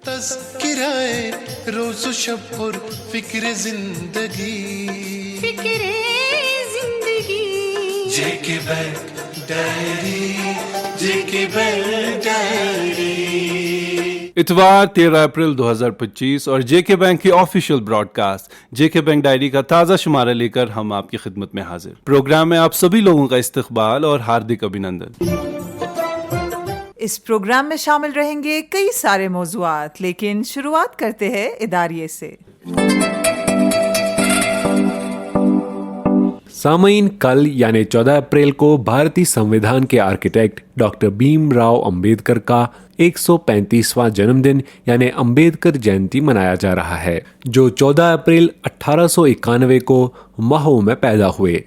تذکرائے روز و شب پر فکر زندگی جے کے بینک ڈائری، جے کے بینک ڈائری۔ اتوار 13 اپریل 2025 اور جے کے بینک کی آفیشیل براڈ کاسٹ جے کے بینک ڈائری کا تازہ شمارہ لے کر ہم آپ کی خدمت میں حاضر۔ پروگرام میں آپ سبھی لوگوں کا استقبال اور ہاردک ابھینندن۔ اس پروگرام میں شامل رہیں گے کئی سارے موضوعات، لیکن شروعات کرتے ہیں اداریے سے۔ سامعین، کل یعنی 14 اپریل کو بھارتی سمویدھان کے آرکیٹیکٹ ڈاکٹر بھیم راؤ امبیڈکر کا 135واں جنم دن یعنی امبیڈکر جینتی منایا جا رہا ہے، جو 14 اپریل 1891 کو مہو میں پیدا ہوئے۔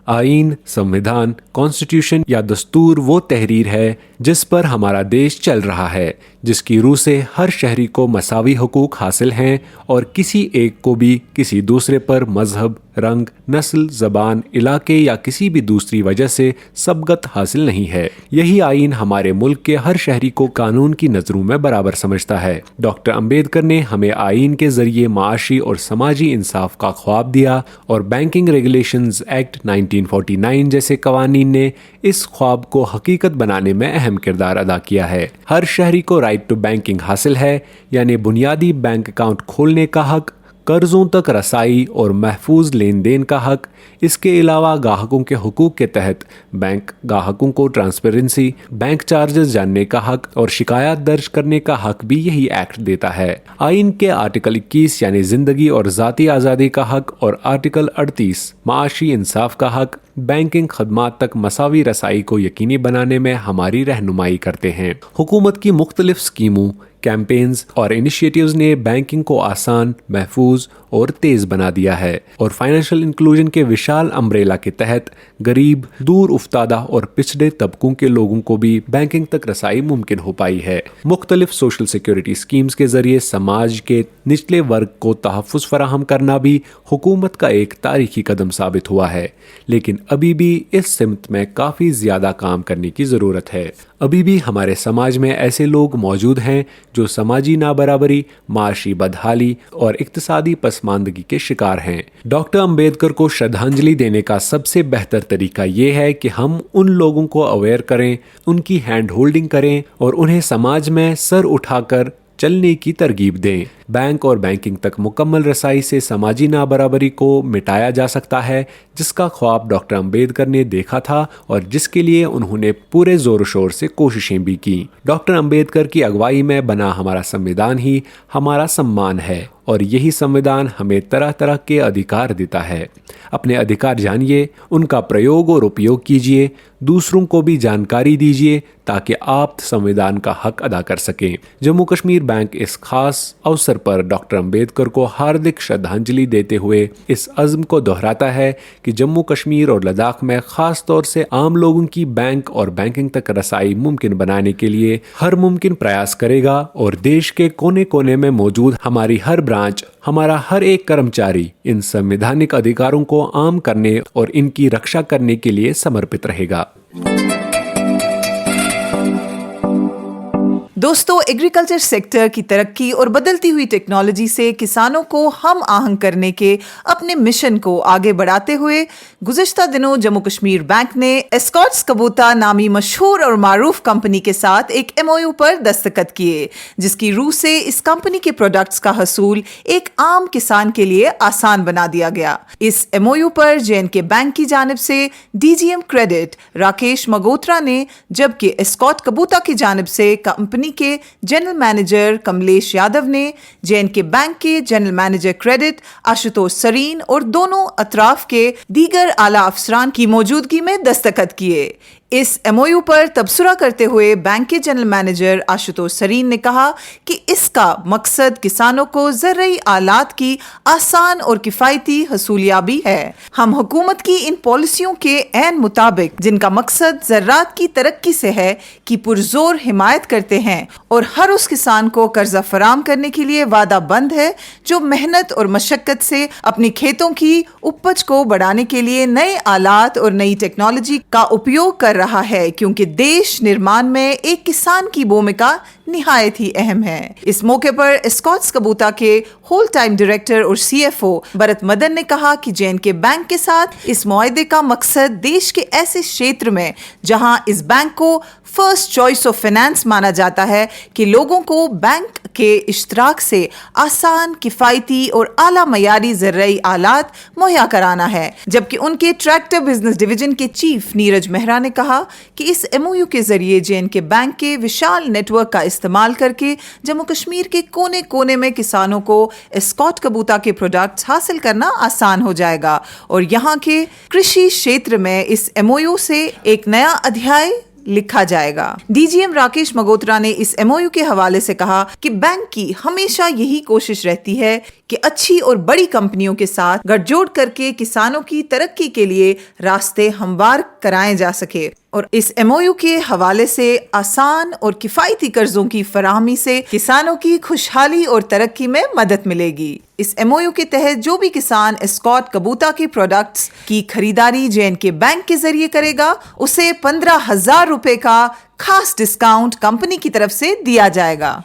آئین، سمویدھان، کانسٹیٹیوشن یا دستور وہ تحریر ہے جس پر ہمارا دیش چل رہا ہے، جس کی روح سے ہر شہری کو مساوی حقوق حاصل ہیں اور کسی ایک کو بھی کسی دوسرے پر مذہب، رنگ، نسل، زبان، علاقے یا کسی بھی دوسری وجہ سے سبقت حاصل نہیں ہے۔ یہی آئین ہمارے ملک کے ہر شہری کو قانون کی نظروں میں برابر سمجھتا ہے۔ ڈاکٹر امبیڈکر نے ہمیں آئین کے ذریعے معاشی اور سماجی انصاف کا خواب دیا، اور بینکنگ ریگولیشنز ایکٹ 1949 جیسے قوانین نے اس خواب کو حقیقت بنانے میں اہم کردار ادا کیا ہے۔ ہر شہری کو رائٹ ٹو بینکنگ حاصل ہے، یعنی بنیادی بینک اکاؤنٹ کھولنے کا حق، قرضوں تک رسائی اور محفوظ لین دین کا حق۔ اس کے علاوہ گاہکوں کے حقوق کے تحت بینک گاہکوں کو ٹرانسپیرنسی، بینک چارجز جاننے کا حق اور شکایات درج کرنے کا حق بھی یہی ایکٹ دیتا ہے۔ آئین کے آرٹیکل 21 یعنی زندگی اور ذاتی آزادی کا حق اور آرٹیکل 38 معاشی انصاف کا حق بینکنگ خدمات تک مساوی رسائی کو یقینی بنانے میں ہماری رہنمائی کرتے ہیں۔ حکومت کی مختلف اسکیموں، کیمپینز اور انیشیٹیوز نے بینکنگ کو آسان، محفوظ اور تیز بنا دیا ہے، اور فائنینشیل انکلوژن کے وشال امبریلا کے تحت غریب، دور افتادہ اور پچھڑے طبقوں کے لوگوں کو بھی بینکنگ تک رسائی ممکن ہو پائی ہے۔ مختلف سوشل سیکیورٹی اسکیمز کے ذریعے سماج کے نچلے ورگ کو تحفظ فراہم کرنا بھی حکومت کا ایک تاریخی قدم ثابت ہوا ہے، لیکن ابھی بھی اس سمت میں کافی زیادہ کام کرنے کی ضرورت ہے۔ ابھی بھی ہمارے سماج میں ایسے لوگ موجود ہیں جو سماجی نابرابری، معاشی بدحالی اور اقتصادی پسماندگی کے شکار ہیں۔ ڈاکٹر امبیڈکر کو شردھانجلی دینے کا سب سے بہتر طریقہ یہ ہے کہ ہم ان لوگوں کو اویئر کریں، ان کی ہینڈ ہولڈنگ کریں اور انہیں سماج میں سر اٹھا کر چلنے کی ترغیب دیں۔ بینک اور بینکنگ تک مکمل رسائی سے سماجی نابرابری کو مٹایا جا سکتا ہے، جس کا خواب ڈاکٹر امبیڈکر نے دیکھا تھا اور جس کے لیے انہوں نے پورے زور و شور سے کوششیں بھی کی۔ ڈاکٹر امبیڈکر کی اگوائی میں بنا ہمارا سمویدھان ہی ہمارا سمان ہے، اور یہی سمویدھان ہمیں طرح طرح کے ادھیکار دیتا ہے۔ اپنے ادھیکار جانیے، ان کا پریوگ اور اپیوگ کیجیے، دوسروں کو بھی جانکاری دیجیے تاکہ آپ سمویدھان کا حق ادا کر سکیں۔ جموں کشمیر بینک اس خاص اوسر پر ڈاکٹر امبیڈکر کو ہاردک شردھانجلی دیتے ہوئے اس عزم کو دہراتا ہے کہ جموں کشمیر اور لداخ میں خاص طور سے عام لوگوں کی بینک اور بینکنگ تک رسائی ممکن بنانے کے لیے ہر ممکن پریاس کرے گا، اور دیش کے کونے کونے میں موجود ہماری ہر برانچ، ہمارا ہر ایک کرمچاری ان سمویدھانک ادھیکاروں کو عام کرنے اور ان کی رکشا کرنے کے لیے سمرپت رہے گا۔ دوستو، ایگریکلچر سیکٹر کی ترقی اور بدلتی ہوئی ٹیکنالوجی سے کسانوں کو ہم آہنگ کرنے کے اپنے مشن کو آگے بڑھاتے ہوئے گزشتہ دنوں جموں کشمیر بینک نے اسکاٹس کبوتا نامی مشہور اور معروف کمپنی کے ساتھ ایک MOU پر دستخط کیے، جس کی روح سے اس کمپنی کے پروڈکٹس کا حصول ایک عام کسان کے لیے آسان بنا دیا گیا۔ اس MOU پر JNK بینک کی جانب سے DGM کریڈٹ راکیش مگوترا نے، جبکہ اسکاٹ کبوتا کی جانب سے کمپنی کے جنرل مینیجر کملیش یادو نے JNK بینک کے جنرل مینیجر کریڈٹ آشوتوش سرین اور دونوں اطراف کے دیگر اعلیٰ افسران کی موجودگی میں دستخط کیے۔ اس MOU پر تبصرہ کرتے ہوئے بینک کے جنرل مینیجر آشوتوش سرین نے کہا کہ اس کا مقصد کسانوں کو زرعی آلات کی آسان اور کفایتی حصولیابی ہے۔ ہم حکومت کی ان پالیسیوں کے عین مطابق، جن کا مقصد زراعت کی ترقی سے ہے، کی پرزور حمایت کرتے ہیں اور ہر اس کسان کو قرضہ فراہم کرنے کے لیے وعدہ بند ہے جو محنت اور مشقت سے اپنی کھیتوں کی اپج کو بڑھانے کے لیے نئے آلات اور نئی ٹیکنالوجی کا اپیوگ کر रहा है क्योंकि देश निर्माण में एक किसान की भूमिका निहायत ही अहम है। इस मौके पर एस्कॉट्स कबूता के होल टाइम डायरेक्टर और CFO भरत मदन ने कहा कि J&K बैंक के साथ इस मुआहदे का मकसद देश के ऐसे क्षेत्र में जहां इस बैंक को फर्स्ट चॉइस ऑफ फाइनेंस माना जाता है कि लोगों को बैंक के इश्तराक से आसान, किफायती और आला मयारी ज़रूरी आलात मुहैया कराना है। जबकि उनके ट्रैक्टर बिजनेस डिवीजन के चीफ नीरज मेहरा ने कहा कि इस MOU के जरिए J&K बैंक के विशाल नेटवर्क का इस्तेमाल करके जम्मू कश्मीर के कोने कोने में किसानों को एस्कॉट कबूता के प्रोडक्ट्स हासिल करना आसान हो जाएगा और यहाँ के कृषि क्षेत्र में इस MOU से एक नया अध्याय लिखा जाएगा। DGM राकेश मगोत्रा ने इस MOU के हवाले से कहा कि बैंक की हमेशा यही कोशिश रहती है कि अच्छी और बड़ी कंपनियों के साथ गठजोड़ करके किसानों की तरक्की के लिए रास्ते हमवार कराए जा सके और इस MOU के हवाले से आसान और किफायती कर्जों की फराहमी से किसानों की खुशहाली और तरक्की में मदद मिलेगी। इस MOU के तहत जो भी किसान एस्कॉट कबूता के प्रोडक्ट्स की खरीदारी J&K बैंक के जरिए करेगा उसे 15,000 रुपए का खास डिस्काउंट कंपनी की तरफ से दिया जाएगा।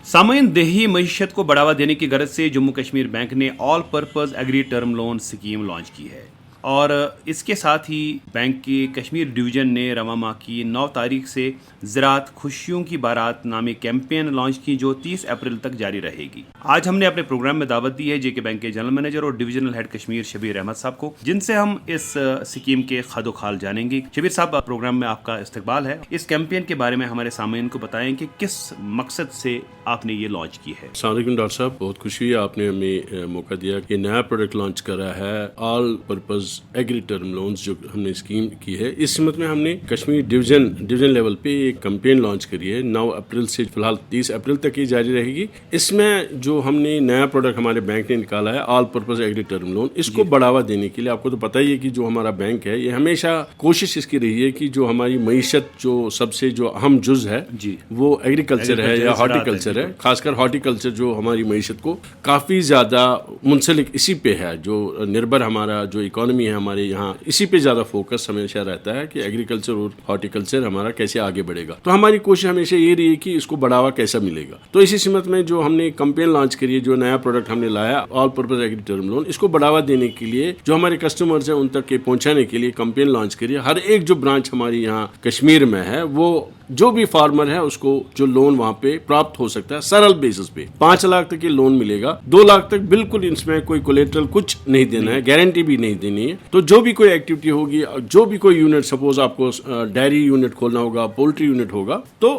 सामाइन देही मईशत को बढ़ावा देने की गरज से जम्मू कश्मीर बैंक ने all purpose agri term loan scheme launch की है और इसके साथ ही बैंक के कश्मीर डिवीज़न ने रवा माह की 9 तारीख से ज़राअत खुशियों की बारात नामी कैंपेन लॉन्च की जो 30 अप्रैल तक जारी रहेगी। आज हमने अपने प्रोग्राम में दावत दी है J&K बैंक के जनरल मैनेजर और डिविजनल हेड कश्मीर शबीर अहमद साहब को, जिनसे हम इस स्कीम के खदो खाल जानेंगे। शबीर साहब, प्रोग्राम में आपका इस्तकबाल है। इस कैंपेन के बारे में हमारे सामीन को बताएं कि किस मकसद से आपने ये लॉन्च की है। अस्सलाम वालेकुम डॉक्टर साहब, बहुत खुशी है आपने हमें मौका दिया कि नया प्रोडक्ट लॉन्च करा है all purpose agri term loans जो हमने स्कीम की है। इस सिमत में हमने कश्मीर डिवीजन लेवल पे एक कैंपेन लॉन्च करी है 9 अप्रैल से फिलहाल 30 अप्रैल तक ही जारी रहेगी। इसमें जो हमने नया प्रोडक्ट हमारे बैंक ने निकाला है all purpose agri term loan, इसको बढ़ावा देने के लिए आपको तो पता ही है कि जो हमारा बैंक है ये हमेशा कोशिश इसकी रही है कि जो हमारी मईशत जो सबसे जो अहम जुज है जी वो एग्रीकल्चर है या हॉर्टिकल्चर है। खासकर हॉर्टिकल्चर जो हमारी मईशत को काफ़ी ज़्यादा मुंसलिक इसी पे है, जो निर्भर हमारा जो इकोनॉमी है हमारे यहाँ इसी पे ज़्यादा फोकस हमेशा रहता है कि एग्रीकल्चर और हॉर्टिकल्चर हमारा कैसे आगे बढ़ेगा। तो हमारी कोशिश हमेशा ये रही है कि इसको बढ़ावा कैसा मिलेगा। तो इसी सिमत में जो हमने कैंपेन लॉन्च करी है, जो नया प्रोडक्ट हमने लाया all purpose agri term loan, इसको बढ़ावा देने के लिए जो हमारे कस्टमर्स हैं उन तक के पहुंचाने के लिए कैंपेन लॉन्च करी है। हर एक जो ब्रांच हमारी यहाँ कश्मीर में है वो जो भी फार्मर है उसको जो लोन वहाँ पे प्राप्त हो सकता है सरल बेसिस पे 5 लाख तक के लोन मिलेगा। 2 लाख तक बिल्कुल इसमें कोई कोलेटरल कुछ नहीं देना है, गारंटी भी नहीं देनी है। तो जो भी कोई एक्टिविटी होगी, जो भी कोई यूनिट, सपोज आपको डेयरी यूनिट खोलना होगा, पोल्ट्री यूनिट होगा, तो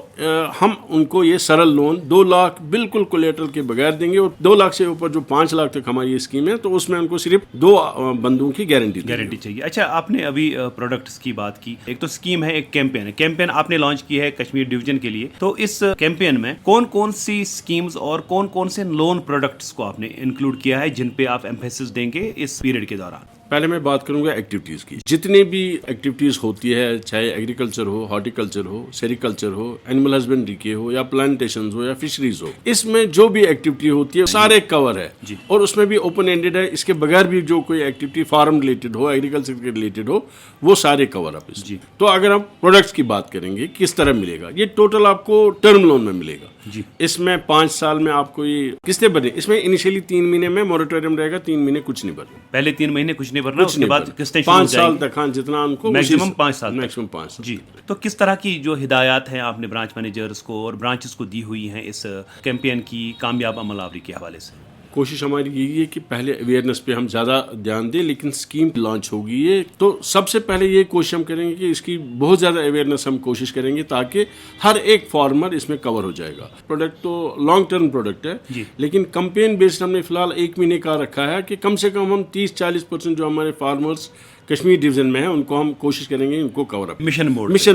हम उनको ये सरल लोन 2 लाख बिल्कुल कोलेटरल के बगैर देंगे और 2 लाख से ऊपर जो 5 लाख तक हमारी ये स्कीम है तो उसमें उनको सिर्फ 2 बंदों की गारंटी चाहिए। अच्छा, आपने अभी प्रोडक्ट्स की बात की, एक तो स्कीम है, एक कैंपेन है। कैंपेन आपने लॉन्च की है कश्मीर डिवीजन के लिए, तो इस कैंपेन में कौन कौन सी स्कीम्स और कौन कौन से लोन प्रोडक्ट्स को आपने इंक्लूड किया है जिन पे आप एम्फेसिस देंगे इस पीरियड के दौरान? पहले मैं बात करूंगा एक्टिविटीज़ की। जितनी भी एक्टिविटीज़ होती है, चाहे एग्रीकल्चर हो, हॉर्टिकल्चर हो, सेरिकल्चर हो, एनिमल हस्बेंड्री के हो या प्लांटेशन हो या फिशरीज हो, इसमें जो भी एक्टिविटी होती है सारे कवर है जी। और उसमें भी ओपन एंडेड है। इसके बगैर भी जो कोई एक्टिविटी फार्म रिलेटेड हो, एग्रीकल्चर के रिलेटेड हो, वो सारे कवर अप जी। तो अगर हम प्रोडक्ट्स की बात करेंगे किस तरह मिलेगा, ये टोटल आपको टर्म लोन में मिलेगा जी। इसमें 5 साल में आपको ये किस्तें भरनी। इसमें इनिशियली 3 महीने में मोरेटोरियम रहेगा, 3 महीने कुछ नहीं भरना, पहले 3 महीने कुछ नहीं भरना, उसके बाद किस्तें 5 साल तक। हाँ, जितना उनको मैक्सिमम 5 साल मैक्सिमम 5 साल जी। तो किस तरह की जो हिदायत हैं आपने ब्रांच मैनेजर्स को और ब्रांचेस को दी हुई हैं इस कैंपेन की कामयाब अमलावरी के हवाले से? कोशिश हमारी यही है कि पहले अवेयरनेस पे हम ज़्यादा ध्यान दें, लेकिन स्कीम लॉन्च होगी ये तो सबसे पहले ये कोशिश हम करेंगे कि इसकी बहुत ज़्यादा अवेयरनेस हम कोशिश करेंगे ताकि हर एक फार्मर इसमें कवर हो जाएगा। प्रोडक्ट तो लॉन्ग टर्म प्रोडक्ट है, लेकिन कैंपेन बेस्ड हमने फिलहाल 1 महीने का रखा है कि कम से कम हम 30-40% जो हमारे फार्मर्स कश्मीर डिवीजन में है उनको हम कोशिश करेंगे उनको कवर अप मिशन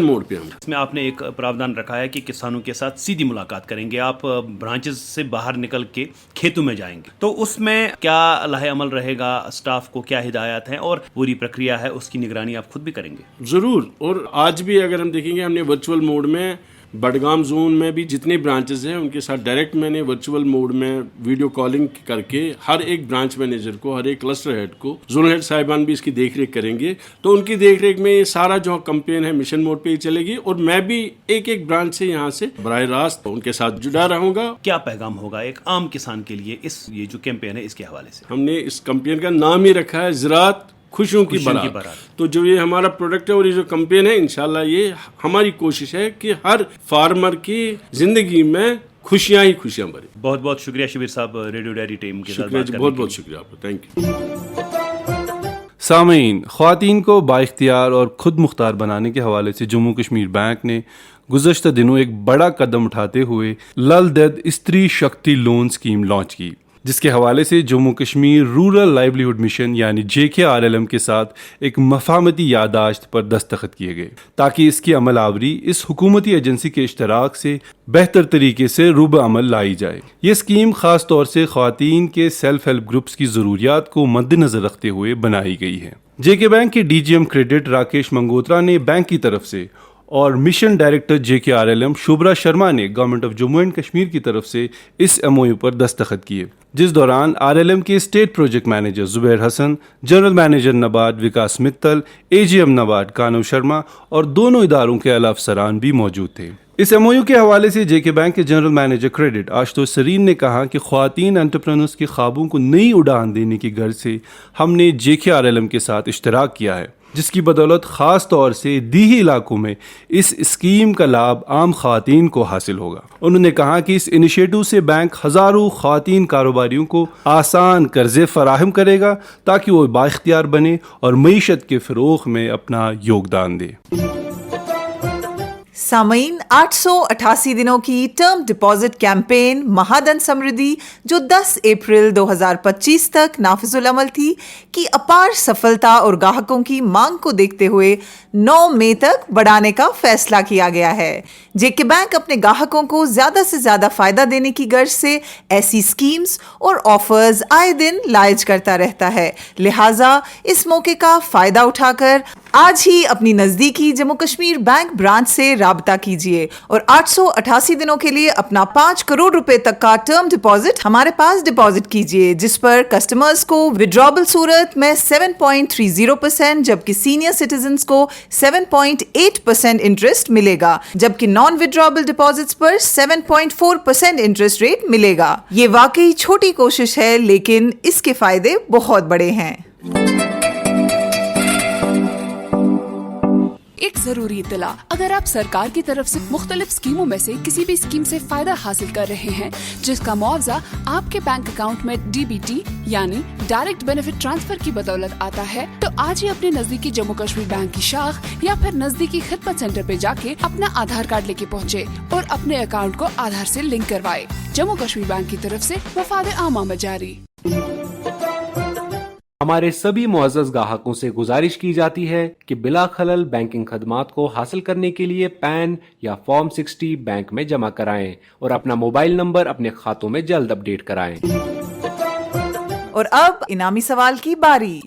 मोड पे हम। इसमें आपने एक प्रावधान रखा है कि किसानों के साथ सीधी मुलाकात करेंगे, आप ब्रांचेस से बाहर निकल के खेतों में जाएंगे, तो उसमें क्या लाहे अमल रहेगा, स्टाफ को क्या हिदायत है और पूरी प्रक्रिया है उसकी निगरानी आप खुद भी करेंगे? ज़रूर। और आज भी अगर हम देखेंगे हमने वर्चुअल मोड में बडगाम जोन में भी जितने ब्रांचेस हैं उनके साथ डायरेक्ट मैंने वर्चुअल मोड में वीडियो कॉलिंग करके हर एक ब्रांच मैनेजर को, हर एक क्लस्टर हेड को, जोनल हेड साहिबान भी इसकी देख रेख करेंगे। तो उनकी देख रेख में ये सारा जो कैंपेन है मिशन मोड पे ही चलेगी और मैं भी एक एक ब्रांच से यहाँ से बराह रास्त उनके साथ जुड़ा रहूंगा। क्या पैगाम होगा एक आम किसान के लिए इस ये जो कैंपेन है इसके हवाले से? हमने इस कैंपेन का नाम ही रखा है ज़राअत खुशियों की बारात। तो जो ये हमारा प्रोडक्ट है और ये जो कैंपेन है, इंशाल्लाह ये हमारी कोशिश है कि हर फार्मर की जिंदगी में खुशियां ही खुशियां भरे। बहुत बहुत शुक्रिया शबीर साहब, रेडियो डायरी टीम के साथ बात करने बहुत के बहुत लिए। शुक्रिया आपका, थैंक यू। सामीन, ख्वातीन को बाइख्तियार और खुद मुख्तार बनाने के हवाले से जम्मू कश्मीर बैंक ने गुज़श्ता दिनों एक बड़ा कदम उठाते हुए लल दद स्त्री शक्ति लोन स्कीम लॉन्च की, जिसके हवाले से Jammu Kashmir rural livelihood mission यानी JKRLM के साथ एक मफाहमती यादाश्त पर दस्तखत किए गए ताकि इसकी अमल आवरी इस हुकूमती एजेंसी के इश्तराक से बेहतर तरीके से रूब अमल लाई जाए। ये स्कीम ख़ास तौर से ख़वातीन के सेल्फ हेल्प ग्रुप्स की ज़रूरियात को मद्देनज़र रखते हुए बनाई गई है। JK बैंक के DGM क्रेडिट राकेश मंगोत्रा ने बैंक की तरफ से और mission director JKRLM Shubhra Sharma ने government of Jammu and Kashmir की तरफ से इस MOU पर दस्तखत किए, जिस दौरान RLM के state project manager Zubair Hasan, general manager NABARD Vikas Mittal, AGM NABARD Kanu Sharma और दोनों इदारों के आला अफसरान भी मौजूद थे। इस MOU के हवाले से JK बैंक के general manager credit Ashutosh Sarin ने कहा कि ख्वातीन एंटरप्रेन्योर्स के ख्वाबों को नई उड़ान देने की गर्ज से हमने JKRLM के साथ इश्तराक किया है, जिसकी बदौलत ख़ास तौर से दीही इलाकों में इस स्कीम का लाभ आम ख़वातीन को हासिल होगा। उन्होंने कहा कि इस इनिशिएटिव से बैंक हज़ारों ख़वातीन कारोबारियों को आसान कर्ज़े फराहम करेगा ताकि वो बाइख्तियार बने और मईशत के फ़रोग़ में अपना योगदान दे। सामईन, 888 दिनों की टर्म डिपॉजिट कैंपेन महाधन समृद्धि जो 10 अप्रैल 2025 तक नाफिजुल अमल थी की अपार सफलता और ग्राहकों की मांग को देखते हुए 9 मई तक बढ़ाने का फैसला किया गया है। JK बैंक अपने ग्राहकों को ज्यादा से ज्यादा फायदा देने की गर्ज से ऐसी स्कीम्स और ऑफर्स आए दिन लाइज करता रहता है, लिहाजा इस मौके का फायदा उठाकर आज ही अपनी नजदीकी जम्मू कश्मीर बैंक ब्रांच से राबता कीजिए और 888 दिनों के लिए अपना 5 करोड़ रुपए तक का टर्म डिपॉजिट हमारे पास डिपॉजिट कीजिए, जिस पर कस्टमर्स को विड्रॉबल सूरत में 7.30% जबकि सीनियर सिटीजन्स को 7.8% इंटरेस्ट मिलेगा, जबकि नॉन विड्रॉबल डिपॉजिट्स पर 7.4% इंटरेस्ट रेट मिलेगा। ये वाकई छोटी कोशिश है लेकिन इसके फायदे बहुत बड़े हैं। एक जरूरी इत्तला, अगर आप सरकार की तरफ से मुख्तलिफ स्कीमों में से किसी भी स्कीम से फायदा हासिल कर रहे हैं जिसका मुआवजा आपके बैंक अकाउंट में DBT यानी डायरेक्ट बेनिफिट ट्रांसफर की बदौलत आता है, तो आज ही अपने नजदीकी जम्मू कश्मीर बैंक की शाख या फिर नजदीकी खिदमत सेंटर पे जाके अपना आधार कार्ड लेके पहुँचे और अपने अकाउंट को आधार से लिंक करवाए। जम्मू कश्मीर बैंक की तरफ से मफाद आमा में जारी। हमारे सभी मुअज़्ज़ज़ ग्राहकों से गुजारिश की जाती है कि बिला खलल बैंकिंग खदमात को हासिल करने के लिए पैन या फॉर्म 60 बैंक में जमा कराएं और अपना मोबाइल नंबर अपने खातों में जल्द अपडेट कराएं। और अब इनामी सवाल की बारी।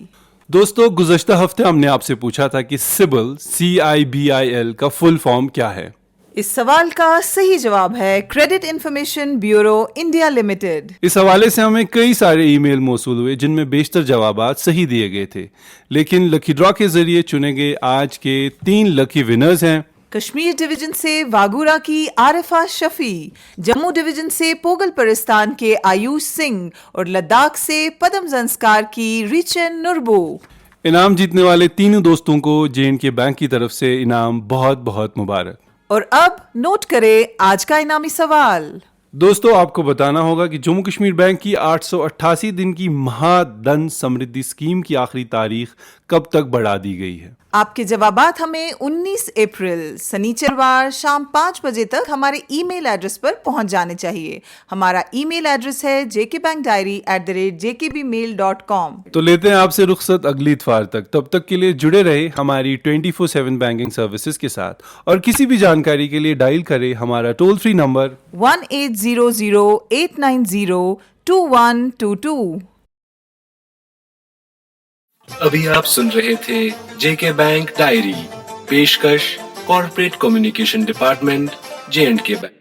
दोस्तों, गुज़श्ता हफ्ते हमने आपसे पूछा था कि सिबिल CIBIL का फुल फॉर्म क्या है। इस सवाल का सही जवाब है credit information bureau India limited. इस हवाले से हमें कई सारे ईमेल मौसूल हुए जिनमें बेशतर जवाबात सही दिए गए थे, लेकिन लकी ड्रॉ के जरिए चुने गए आज के 3 लकी विनर्स हैं। कश्मीर डिवीजन से वागूरा की आरिफा शफी, जम्मू डिवीजन से पोगल परिस्तान के आयुष सिंह और लद्दाख से पदम संस्कार की रिचन नुरबू। इनाम जीतने वाले तीनों दोस्तों को JNK बैंक की तरफ से इनाम बहुत बहुत मुबारक। और अब नोट करें आज का इनामी सवाल। दोस्तों, आपको बताना होगा कि जम्मू कश्मीर बैंक की 888 दिन की महाधन समृद्धि स्कीम की आखिरी तारीख कब तक बढ़ा दी गई है। आपके जवाबात हमें 19 अप्रैल शनिचरवार शाम 5 बजे तक हमारे ईमेल एड्रेस पर पहुंच जाने चाहिए। हमारा ईमेल एड्रेस है jkbankdiary@jkbmail.com। तो लेते हैं आपसे रुखसत अगली इतवार तक। तब तक के लिए जुड़े रहे हमारी 24/7 बैंकिंग सर्विसेज के साथ और किसी भी जानकारी के लिए डायल करें हमारा टोल फ्री नंबर 1800-890-2122। अभी आप सुन रहे थे JK बैंक डायरी, पेशकश corporate communication department, J&K Bank.